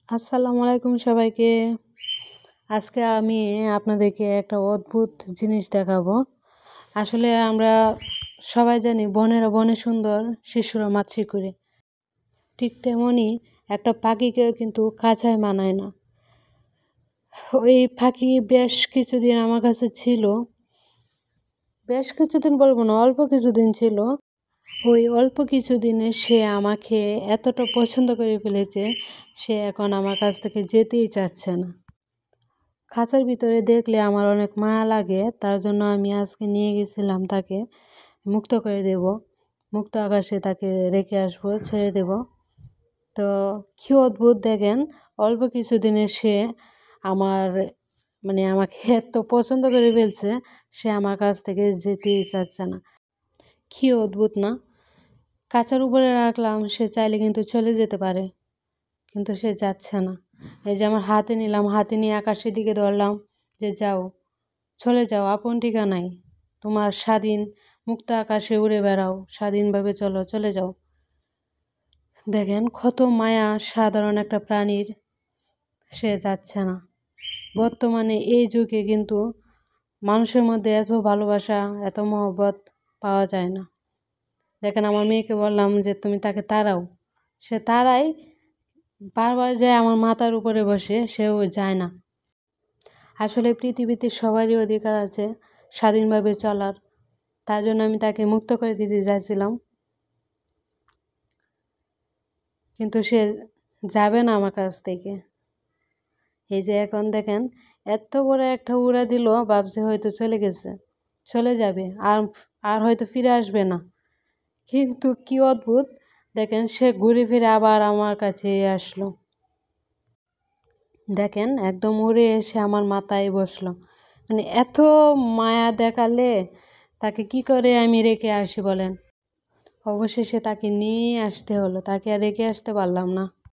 আসসালামু আলাইকুম সবাইকে। আজকে আমি আপনাদেরকে একটা অদ্ভুত জিনিস দেখাবো। আসলে আমরা সবাই জানি বনেরা বনে সুন্দর, শিশুরা মাতৃকুড়ে। ঠিক তেমনই একটা পাখিকেও কিন্তু খাঁচায় মানায় না। ওই পাখি বেশ কিছুদিন আমার কাছে ছিল, বেশ কিছুদিন বলবো না, অল্প কিছুদিন ছিল। ওই অল্প কিছুদিনে সে আমাকে এতটা পছন্দ করে ফেলেছে, সে এখন আমার কাছ থেকে যেতেই চাচ্ছে না। খাঁচার ভিতরে দেখলে আমার অনেক মায়া লাগে, তার জন্য আমি আজকে নিয়ে গেছিলাম তাকে। মুক্ত করে দেব, মুক্ত আকাশে তাকে রেখে আসবো, ছেড়ে দেব। তো কি অদ্ভুত দেখেন, অল্প কিছুদিনে সে আমার আমাকে এত পছন্দ করে ফেলছে, সে আমার কাছ থেকে যেতেই চাচ্ছে না। কি অদ্ভুত না? কাঁচার উপরে রাখলাম, সে চাইলে কিন্তু চলে যেতে পারে, কিন্তু সে যাচ্ছে না। এই যে আমার হাতে নিলাম, হাতে নিয়ে আকাশের দিকে ধরলাম যে যাও, চলে যাও, আপন ঠিকানায় তোমার স্বাধীন মুক্ত আকাশে উড়ে বেড়াও, স্বাধীনভাবে চলো, চলে যাও। দেখেন কত মায়া সাধারণ একটা প্রাণীর, সে যাচ্ছে না। বর্তমানে এই যুগে কিন্তু মানুষের মধ্যে এত ভালোবাসা, এত মহব্বত পাওয়া যায় না। দেখেন আমার মেয়েকে বললাম যে তুমি তাকে তাড়াও, সে তাড়াই, বারবার যায় আমার মাথার উপরে বসে, সেও যায় না। আসলে পৃথিবীতে সবারই অধিকার আছে স্বাধীনভাবে চলার, তার জন্য আমি তাকে মুক্ত করে দিতে চাইছিলাম, কিন্তু সে যাবে না আমার কাছ থেকে। এই যে এখন দেখেন এত বড় একটা উড়া দিল, ভাবছে হয়তো চলে গেছে, চলে যাবে, আর আর হয়তো ফিরে আসবে না। কিন্তু কি অদ্ভুত দেখেন, সে ঘুরে ফিরে আবার আমার কাছে আসলো। দেখেন একদম উড়ে এসে আমার মাথায় বসলো। এত মায়া দেখালে তাকে কি করে আমি রেখে আসি বলেন? অবশেষে তাকে নিয়ে আসতে হলো, তাকে আর রেখে আসতে পারলাম না।